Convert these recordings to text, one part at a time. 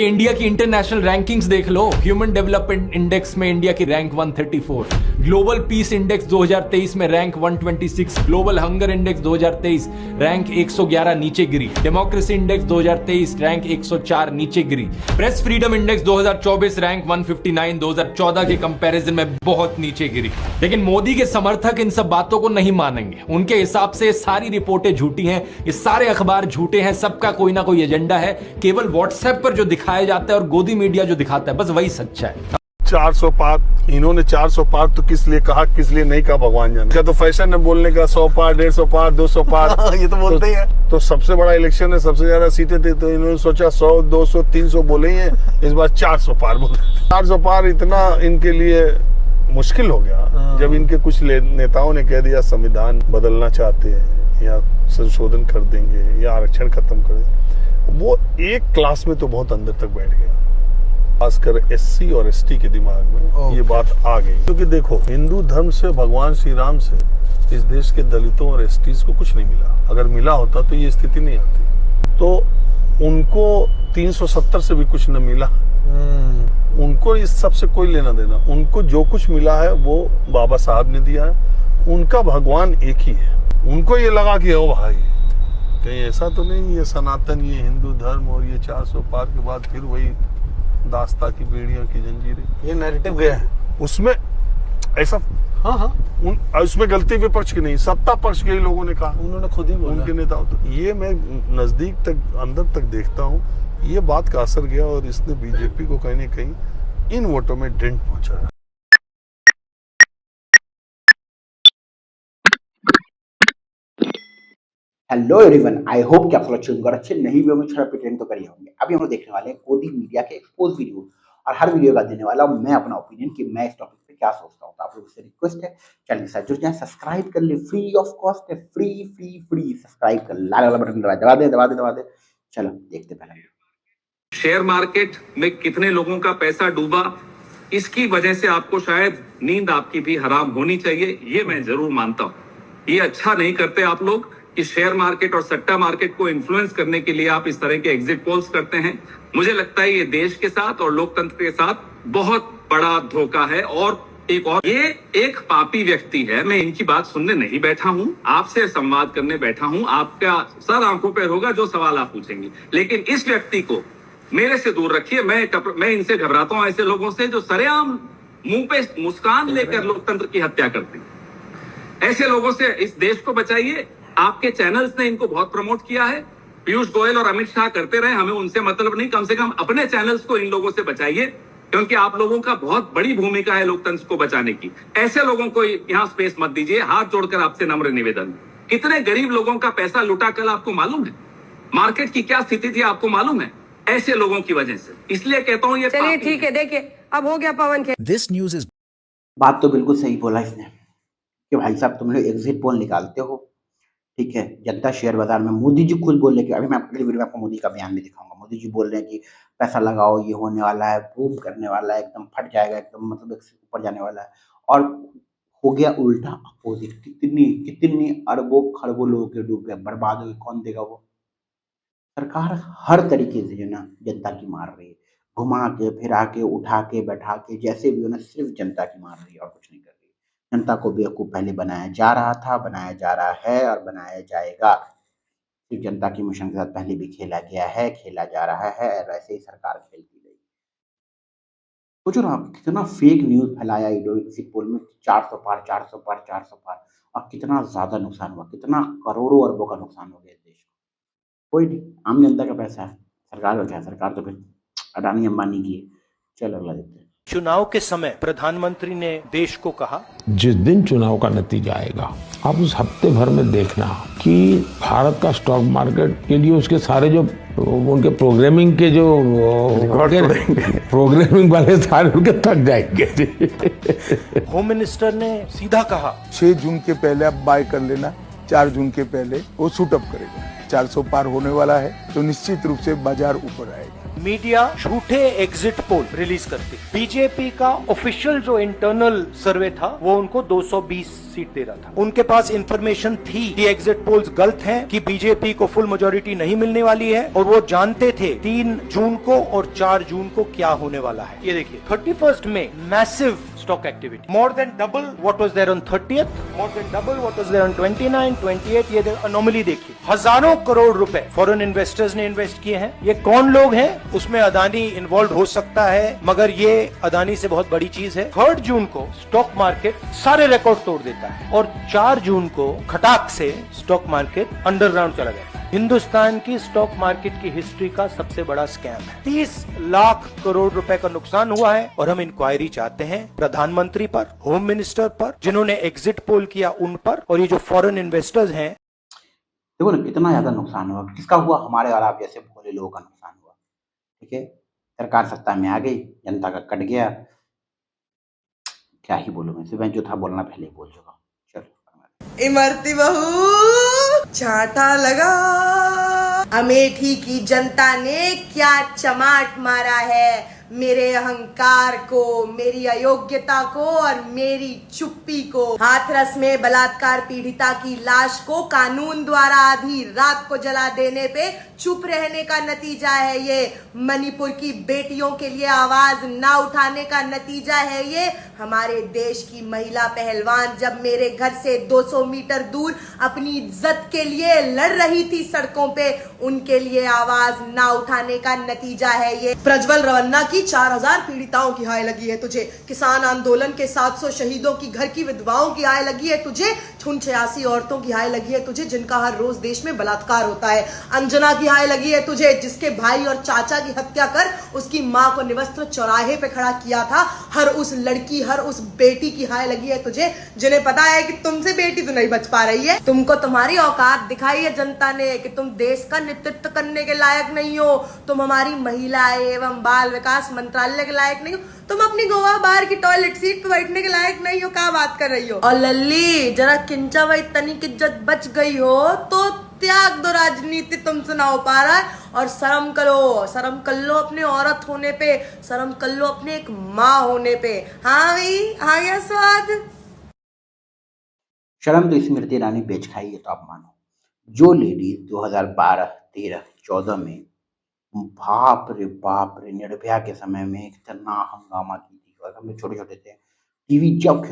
India की international rankings देख लो। Human development index में इंडिया की रैंक 134, ग्लोबल पीस इंडेक्स 2023 में rank 126, global hunger index 2023 rank 111 नीचे गिरी, डेमोक्रेसी इंडेक्स 2023 रैंक 104 नीचे गिरी, प्रेस फ्रीडम इंडेक्स 2024 रैंक 159 2014 के कंपैरिजन में बहुत नीचे गिरी। लेकिन मोदी के समर्थक इन सब बातों को नहीं मानेंगे। उनके हिसाब से सारी रिपोर्टें झूठी हैं, ये सारे अखबार झूठे हैं, सबका कोई ना कोई एजेंडा है। केवल व्हाट्सएप पर जो दिखाया जाता है और गोदी मीडिया जो दिखाता है बस वही सच्चा है। 400 पार, इन्होंने 400 पार तो किस लिए कहा, किस लिए नहीं कहा, भगवान जाने। क्या तो फैशन है बोलने का, 100 पार, 150 पार, 200 पार ये तो बोलते ही है। तो सबसे बड़ा इलेक्शन है, सबसे ज्यादा सीटें थी, तो इन्होंने सोचा 100, 200, 300 बोले ही हैं, इस बार 400 पार बोले। 400 पार इतना इनके लिए मुश्किल हो गया जब इनके कुछ नेताओं ने कह दिया संविधान बदलना चाहते हैं या संशोधन कर देंगे या आरक्षण खत्म कर देंगे। वो एक क्लास में तो बहुत अंदर तक बैठ गया, खासकर एससी और एसटी के दिमाग में ये बात आ गई। क्योंकि देखो, हिंदू धर्म से, भगवान श्री राम से इस देश के दलितों और एसटीज को कुछ नहीं मिला। अगर मिला होता तो ये स्थिति नहीं आती। तो उनको 370 से भी कुछ न मिला। उनको इस सब से कोई लेना देना, उनको जो कुछ मिला है वो बाबा साहब ने दिया है। उनका भगवान एक ही है। उनको ये लगा कि ओ भाई कहीं ऐसा तो नहीं ये सनातन, ये हिंदू धर्म और ये 400 पार के बाद फिर वही दास्ता की बेड़ियां की जंजीरें, ये नैरेटिव गया है उसमें ऐसा। उसमें गलती विपक्ष की नहीं, सत्ता पक्ष के ही लोगों ने कहा, उन्होंने खुद ही बोला, उनके नेताओं। तो ये मैं नजदीक तक, अंदर तक देखता हूँ, ये बात का असर गया और इसने बीजेपी को कहीं न कहीं इन वोटों में डेंट पहुंचाया। हेलो एवरीवन, आई होप कि आप सब अच्छे होंगे। अच्छे नहीं भी होंगे, छोटा प्रिटेंड तो करिए होंगे। अभी हम लोग देखने वाले हैं गोदी मीडिया के एक्सपोज वीडियो, और हर वीडियो का देने वाला हूं मैं अपना ओपिनियन कि मैं इस टॉपिक पे क्या सोचता हूं। तो आप लोगों से रिक्वेस्ट है, चैनल के साथ जुड़ जाएं, सब्सक्राइब कर ले, फ्री ऑफ कॉस्ट है, फ्री सब्सक्राइब कर, लाल वाला बटन दबा दे। चलो देखते पहले। शेयर मार्केट में कितने लोगों का पैसा डूबा, इसकी वजह से आपको शायद नींद आपकी भी हराम होनी चाहिए, ये मैं जरूर मानता हूं। ये अच्छा नहीं करते आप लोग कि शेयर मार्केट और सट्टा मार्केट को इन्फ्लुएंस करने के लिए आप इस तरह के एग्जिट पोल्स करते हैं। मुझे लगता है ये देश के साथ और लोकतंत्र के साथ बहुत बड़ा धोखा है। और ये एक पापी व्यक्ति है। मैं इनकी बात सुनने नहीं बैठा हूं, आपसे संवाद करने बैठा हूं। आपका सर आंखों पर होगा जो सवाल आप पूछेंगे, लेकिन इस व्यक्ति को मेरे से दूर रखिए। मैं इनसे घबराता हूं, ऐसे लोगों से जो सरेआम मुंह पे मुस्कान लेकर लोकतंत्र की हत्या करते हैं। ऐसे लोगों से इस देश को बचाइए। आपके चैनल्स ने इनको बहुत प्रमोट किया है, पीयूष गोयल और अमित शाह करते रहे, हमें उनसे मतलब नहीं। कम से कम अपने चैनल्स को इन लोगों से बचाइए, क्योंकि आप लोगों का बहुत बड़ी भूमिका है लोकतंत्र को बचाने की। ऐसे लोगों को यहां स्पेस मत दीजिए। हाथ जोड़कर आपसे नम्र निवेदन। कितने गरीब लोगों का पैसा लुटा कल आपको मालूम है? मार्केट की क्या स्थिति थी आपको मालूम है? ऐसे लोगों की वजह से। इसलिए कहता हूं ये चलिए ठीक है, देखिए अब हो गया पवन खेर। दिस न्यूज इज बात तो बिल्कुल सही बोला इसने कि भाई साहब तुम लोग एग्जिट पोल निकालते हो, ठीक है। जनता शेयर बाजार में मोदी जी खुद बोल रहे कि, अभी मैं अगली वीडियो में आपको मोदी का बयान भी दिखाऊंगा। मोदी जी बोल रहे हैं कि पैसा लगाओ, ये होने वाला है, बूम करने वाला है, एकदम फट जाएगा, एकदम मतलब एक से ऊपर जाने वाला है। और हो गया उल्टा अपोजिट। कितनी अरबों खरबों लोगों के डूब गए, बर्बाद हो गए। कौन देगा वो? सरकार हर तरीके से जो ना जनता की मार रही है, घुमा के फिरा के उठा के बैठा के, जैसे भी हो ना, सिर्फ जनता की मार रही है और कुछ नहीं कर रही। जनता को बेवकूफ पहले बनाया जा रहा था, बनाया जा रहा है और बनाया जाएगा। सिर्फ जनता की मिशन के साथ पहले भी खेला गया है, खेला जा रहा है, और ऐसे ही सरकार खेलती रही। सोचो ना, कितना फेक न्यूज फैलाया एग्जिट पोल में, 400 पार, 400 पार, 400 पार, और कितना ज्यादा नुकसान हुआ, कितना करोड़ों अरबों का नुकसान हो गया देश को। कोई नहीं, आम जनता का पैसा है, सरकार का क्या? सरकार तो फिर अडानी अंबानी की है। चलो अगला देखते हैं। चुनाव के समय प्रधानमंत्री ने देश को कहा, जिस दिन चुनाव का नतीजा आएगा, आप उस हफ्ते भर में देखना कि भारत का स्टॉक मार्केट के लिए उसके सारे जो उनके प्रोग्रामिंग के जो प्रोग्रामिंग वाले सारे उनके थक जाएंगे। होम मिनिस्टर ने सीधा कहा, 6 जून के पहले आप बाय कर लेना, 4 जून के पहले वो शूट अप करेगा। 400 पार होने वाला है तो निश्चित रूप से बाजार ऊपर आएगा। मीडिया झूठे एग्जिट पोल रिलीज करती। बीजेपी का ऑफिशियल जो इंटरनल सर्वे था वो उनको 220 सीट दे रहा था। उनके पास इंफॉर्मेशन थी कि एग्जिट पोल्स गलत हैं, कि बीजेपी को फुल मेजोरिटी नहीं मिलने वाली है, और वो जानते थे 3 जून को और 4 जून को क्या होने वाला है। ये देखिए 31 में massive stock activity, more than double what was there on 30th, more than double what was there on 29, 28। ये अनोमली देखिए, हजारों करोड़ रुपए फॉरेन इन्वेस्टर्स ने इन्वेस्ट किए हैं। ये कौन लोग हैं? उसमें अदानी इन्वॉल्व हो सकता है, मगर ये अदानी से बहुत बड़ी चीज है। 3 जून को स्टॉक मार्केट सारे रिकॉर्ड तोड़ देता है और 4 जून को खटाक से स्टॉक मार्केट अंडरग्राउंड चला गया। हिंदुस्तान की स्टॉक मार्केट की हिस्ट्री का सबसे बड़ा स्कैम है। 30 लाख करोड़ रुपए का नुकसान हुआ है और हम इंक्वायरी चाहते हैं प्रधानमंत्री पर, होम मिनिस्टर पर, जिन्होंने एग्जिट पोल किया उन पर, और ये जो फॉरेन इन्वेस्टर्स हैं। देखो ना कितना ज्यादा नुकसान हुआ, किसका हुआ? हमारे और आप जैसे भोले लोगों का नुकसान हुआ। ठीक है, सरकार सत्ता में आ गई, जनता का कट गया। क्या ही बोलूं मैं, सिर्फ जो था बोलना पहले ही बोल चुका। चलो, इमरती बहू छाटा लगा, अमेठी की जनता ने क्या चमाट मारा है मेरे अहंकार को, मेरी अयोग्यता को और मेरी चुप्पी को। हाथरस में बलात्कार पीड़िता की लाश को कानून द्वारा आधी रात को जला देने पे चुप रहने का नतीजा है ये। मणिपुर की बेटियों के लिए आवाज ना उठाने का नतीजा है ये। हमारे देश की महिला पहलवान जब मेरे घर से 200 मीटर दूर अपनी इज्जत के लिए लड़ रही थी सड़कों पे, उनके लिए आवाज ना उठाने का नतीजा है ये। प्रज्वल रवन्ना की 4000 पीड़िताओं की हाय लगी है तुझे, किसान आंदोलन के 700 शहीदों की घर की विधवाओं की हाय लगी है तुझे, 86 औरतों की हाय लगी है तुझे जिनका हर रोज देश में बलात्कार होता है, अंजना की हाय लगी है तुझे जिसके भाई और चाचा की हत्या कर उसकी मां को निवस्त्र चौराहे पे खड़ा किया था, हर उस लड़की, हर उस बेटी की हाय लगी है तुझे जिन्हें पता है कि तुमसे बेटी तो नहीं बच पा रही है। तुमको तुम्हारी औकात दिखाई है जनता ने कि तुम देश का नेतृत्व करने के लायक नहीं हो, तुम हमारी महिला एवं बाल विकास मंत्रालय के लायक नहीं हो, तुम अपनी गोवा बार की टॉयलेट सीट पे बैठने के लायक नहीं हो। क्या बात कर रही हो? और लल्ली जरा किंचा भाई तनिक इज्जत बच गई हो तो त्याग दो राजनीति, तुमसे ना हो पा रहा है। और शर्म करो, शर्म कर लो अपने औरत होने पे, शर्म कर लो अपने एक माँ होने पे। हाँ भाई आ गया स्वाद। शर्म तो स्मृति ईरानी बेच खाई है तो आप मानो। जो लेडीज 2012, 13, 14 में बाप रे निर्भया के समय में कितना हंगामा की थी, और हम लोग छोटे छोटे थे। टीवी जब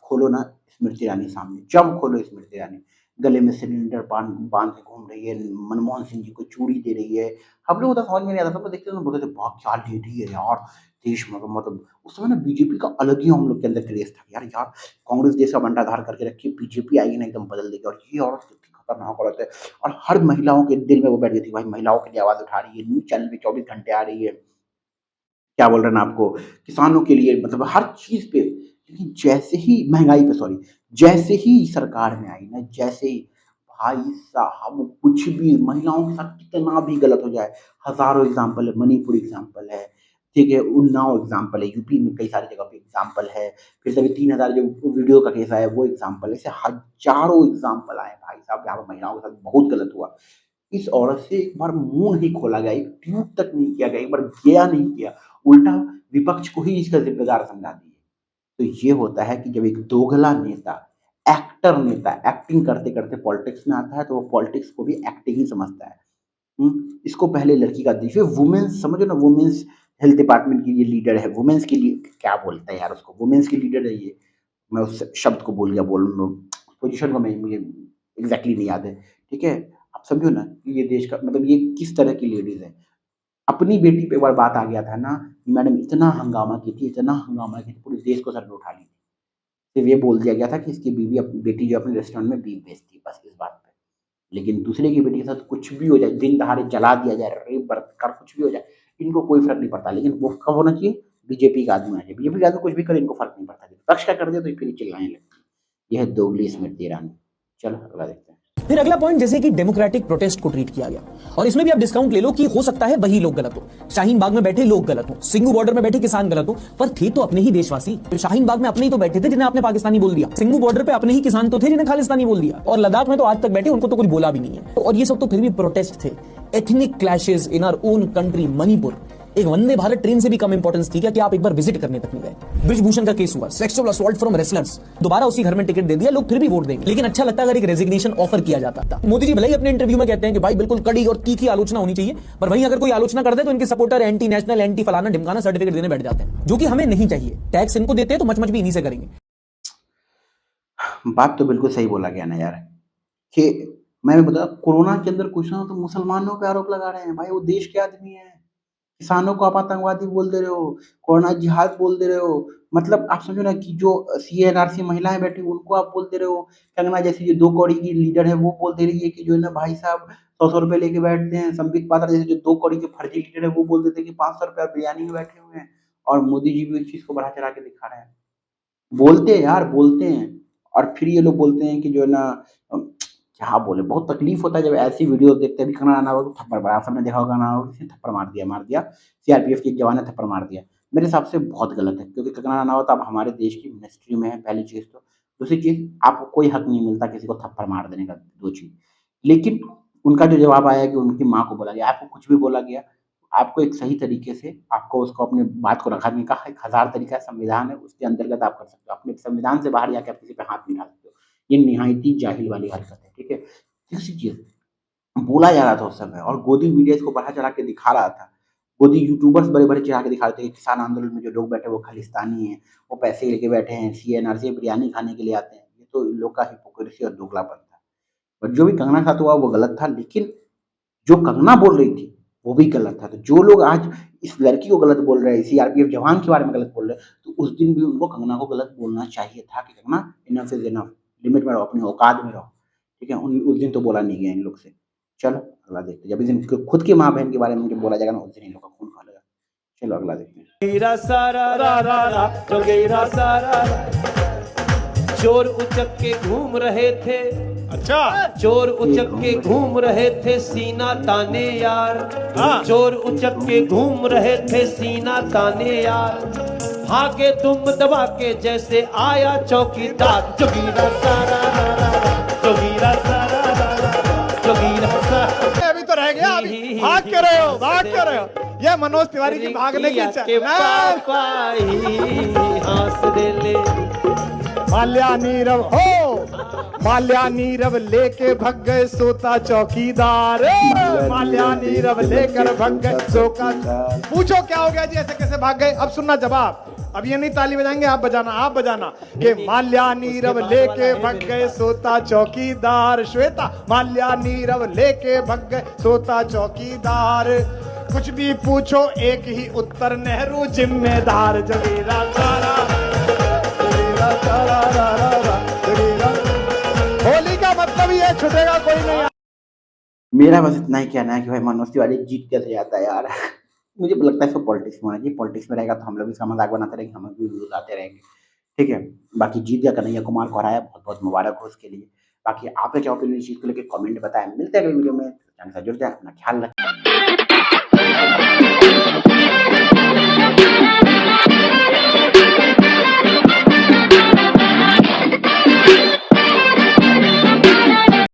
खोलो ना स्मृति ईरानी सामने, जब खोलो स्मृति ईरानी गले में सिलेंडर बांध के घूम रही है, मनमोहन सिंह जी को चूड़ी दे रही है। हम लोग तो समझ में नहीं आता, सब लोग देखते थे बोलते थे वाह क्या लेडी है यार, देश मतलब उस समय ना बीजेपी का अलग ही हम लोग के अंदर क्रेज था यार कांग्रेस देश का बंटाधार करके रखी, बीजेपी आएगी ना एकदम बदल देगी। और ये औरत कितनी खतरनाक औरत है, और हर महिलाओं के दिल में वो बैठ गई थी, भाई महिलाओं के लिए आवाज उठा रही है, न्यूज चैनल पे 24 घंटे आ रही है, क्या बोल रहे हैं आपको, किसानों के लिए, मतलब हर चीज पे। लेकिन जैसे ही महंगाई पे जैसे ही सरकार में आई ना, जैसे ही भाई साहब कुछ भी महिलाओं के साथ कितना भी गलत हो जाए, हजारों एग्जाम्पल है, मणिपुर एग्जाम्पल है, ठीक है, उन्नाव एग्जाम्पल है, यूपी में कई सारी जगह पे एग्जाम्पल है, फिर सभी 3000 जो वीडियो का केस आया वो एग्जाम्पल है, ऐसे हजारों एग्जाम्पल आए भाई साहब यहाँ पर महिलाओं के साथ बहुत गलत हुआ। इस औरत से एक बार मुंह नहीं खोला गया, एक ट्वीट तक नहीं किया गया, एक बार गया नहीं किया, उल्टा विपक्ष को ही इसका जिम्मेदार समझा दिए। तो ये होता है कि जब एक दोगला नेता, एक्टर नेता एक्टिंग करते करते पॉलिटिक्स में आता है तो वो पॉलिटिक्स को भी एक्टिंग ही समझता है। इसको पहले लड़की का देखिए, वुमेन्स समझो ना, वुमेन्स हेल्थ डिपार्टमेंट की ये लीडर है, वुमेन्स के लिए क्या बोलता है यार उसको, वुमेन्स की लीडर है ये, मैं उस शब्द को भूल गया, पोजीशन को मुझे एग्जैक्टली नहीं याद है, ठीक है। आप समझो ना कि ये देश का मतलब ये किस तरह की लेडीज है। अपनी बेटी पे एक बार बात आ गया था ना, मैडम इतना हंगामा की थी, पूरे देश को सर में उठा ली थी। सिर्फ ये बोल दिया गया था कि इसकी बेटी जो अपने रेस्टोरेंट में बीफ बेचती, बस इस बात पे। लेकिन दूसरे की बेटी के साथ कुछ भी हो जाए, दिन दहाड़े जला दिया जाए, रेप बलात्कार कुछ भी हो जाए, इनको कोई फर्क नहीं पड़ता। लेकिन वो कब होना चाहिए? बीजेपी का आदमी होना चाहिए। बीजेपी का आदमी कुछ भी करे इनको फर्क नहीं पड़ता, विपक्ष का कर दे तो फिर चिल्लाने लगती है। यह दोगली स्मृति ईरानी। चलो अगला देखते हैं। फिर अगला पॉइंट, जैसे कि डेमोक्रेटिक प्रोटेस्ट को ट्रीट किया गया, और इसमें भी आप डिस्काउंट ले लो कि हो सकता है वही लोग गलत हो, शाहीन बाग में बैठे लोग गलत हो, सिंगू बॉर्डर में बैठे किसान गलत हो, पर थे तो अपने ही देशवासी। शाहीन बाग में अपने ही तो बैठे थे जिन्हें आपने पाकिस्तानी बोल दिया, सिंगू बॉर्डर पे अपने ही किसान तो थे जिन्हें खालिस्तानी बोल दिया, और लद्दाख में तो आज तक बैठे उनको तो कुछ बोला भी नहीं है। और ये सब तो फिर भी प्रोटेस्ट थे। Ethnic clashes in our own country Manipur एक वंदे भारत ट्रेन से भी कम इंपॉर्टेंस थी क्या कि आप एक बार विजिट करने तक नहीं गए। ब्रिजभूषण का केस हुआ, सेक्सुअल असॉल्ट फ्रॉम रेसलर्स, दोबारा उसी घर में टिकट दे दिया, लोग फिर भी वोट देंगे। लेकिन अच्छा लगता अगर एक रेजिग्नेशन ऑफर किया जाता था। मोदी जी भले ही अपने इंटरव्यू में कहते हैं कि भाई बिल्कुल कड़ी और तीखी आलोचना होनी चाहिए, पर वहीं अगर कोई आलोचना कर दे तो इनके सपोर्टर एंटी नेशनल, एंटी फलाना ढिमकाना सर्टिफिकेट देने बैठ जाते हैं, जो कि हमें नहीं चाहिए। टैक्स इनको देते हैं तो मच भी इन्हीं से करेंगे। बात तो बिल्कुल सही बोला गया ना यार, कि मैं बता कोरोना के अंदर कुछ ना तो मुसलमानों पे आरोप लगा रहे हैं। भाई वो देश के आदमी है, किसानों को आप आतंकवादी बोल दे रहे हो, कोरोना जिहाद बोल दे रहे हो। मतलब आप समझो ना कि जो CNRC महिलाएं बैठी उनको आप बोल दे रहे हो। कंगना जैसी जो 2 कौड़ी की लीडर है वो बोल दे रही है कि जो है ना भाई साहब 100 रुपए लेके बैठते हैं। संबित पात्रा जैसे जो 2 कौड़ी के फर्जी लीडर है वो बोल देते हैं कि 500 रुपया बिरयानी में बैठे हुए हैं। और मोदी जी भी इस चीज को बढ़ा चढ़ा के दिखा रहे हैं। बोलते हैं यार, बोलते हैं। और फिर ये लोग बोलते हैं कि जो है ना क्या बोले, बहुत तकलीफ होता है जब ऐसी वीडियो देखते हैं। अभी कंगना रनावत को थप्पड़ मारा, सबने देखा होगा, कंगना रनावत किसी ने थप्पड़ मार दिया। CRPF के एक जवान ने थप्पड़ मार दिया। मेरे हिसाब से बहुत गलत है, क्योंकि कंगना रनावत अब हमारे देश की मिनिस्ट्री में है, पहली चीज तो। दूसरी चीज, आपको कोई हक नहीं मिलता किसी को थप्पड़ मार देने का, 2 चीज। लेकिन उनका जो जवाब आया कि उनकी माँ को बोला गया, आपको कुछ भी बोला गया, आपको एक सही तरीके से आपको उसको अपनी बात को रखने का 1000 तरीका संविधान है, उसके अंतर्गत आप कर सकते हो। अपने संविधान से बाहर जाके आप किसी पे हाथ नहीं डाल सकते हो। ये निहायती जाहिल वाली हरकत है, ठीक है। तीसरी चीज, बोला जा रहा था उस समय, और गोदी मीडिया इसको बढ़ा चढ़ा के दिखा रहा था। गोदी यूट्यूबर्स बड़े-बड़े चढ़ा के दिखा रहे थे कि किसान आंदोलन में जो लोग बैठे वो खालिस्तानी हैं, वो पैसे लेके बैठे हैं, CNRC बिरयानी खाने के लिए आते हैं। ये तो इन लोग का हिपोक्रेसी और दोगलापन था। और जो भी कंगना के साथ हुआ वो गलत था, लेकिन जो कंगना बोल रही थी वो भी गलत था। तो जो लोग आज इस लड़की को गलत बोल रहे हैं, CRPF जवान के बारे में गलत बोल रहे हैं, तो उस दिन भी उनको कंगना को गलत बोलना चाहिए था कि Kangana enough is enough, limit में रहो, अपनी औकात में रहो, ठीक है। उस दिन तो बोला नहीं गया इन लोग से। चलो अगला देखते हैं। जब इस दिन खुद की माँ बहन के बारे में जब बोला जाएगा ना, उस दिन इन लोग का खून खौलेगा। चलो अगला देखते हैं। चोर उचक के घूम रहे थे, अच्छा चोर उचक के घूम रहे थे सीना ताने यार, चोर उचक के घूम रहे थे सीना ताने यार, भागे तुम दबा के जैसे आया चौकीदार। जोगीरा सारा जोगीरा सारा जोगीरा सारा। अभी तो रह गया, अभी भाग के रहे हो, ये मनोज तिवारी की भागने की हंस दे ले। माल्या नीरव हो, माल्या नीरव लेके भग गए सोता चौकीदार, माल्या नीरव लेकर भग गए सोता। पूछो क्या हो गया जी, ऐसे कैसे भाग गए? अब सुनना जवाब। अब ये नहीं ताली बजाएंगे, आप बजाना कि माल्या नीरव लेके भग गए सोता चौकीदार। श्वेता, माल्या नीरव लेके भग गए सोता चौकीदार। कुछ भी पूछो एक ही उत्तर, नेहरू जिम्मेदार। जोगीरा सारा होली का मतलब ये छुटेगा कोई नहीं। मेरा बस इतना ही कहना है कि भाई मनोज तिवारी जीत कैसे जाता है यार। मुझे लगता है इसको पॉलिटिक्स में होना चाहिए। पॉलिटिक्स में रहेगा तो हम लोग इसका मजाक बनाते रहेंगे, हम भी बुलाते रहेंगे, ठीक है। बाकी जीत गया कन्हैया कुमार को हराया, बहुत बहुत मुबारक हो उसके लिए। बाकी आपका क्या ओपिनियन इस चीज को लेकर कमेंट बताएं। मिलते हैं अगली वीडियो में, चैनल से जुड़ जाए, अपना ख्याल रखें।